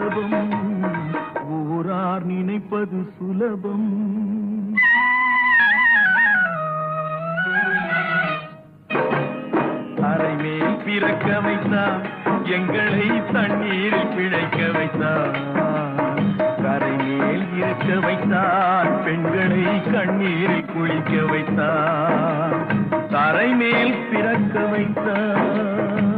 சுலபம், ஊரார் நினைப்பது சுலபம். அரைமேல் பிறக்க வைத்தார், எங்களை தண்ணீரில் பிழைக்க வைத்தார். கரைமேல் இருக்க வைத்தார், பெண்களை கண்ணீரில் குளிக்க வைத்தார். தரைமேல் பிறக்க வைத்தார்.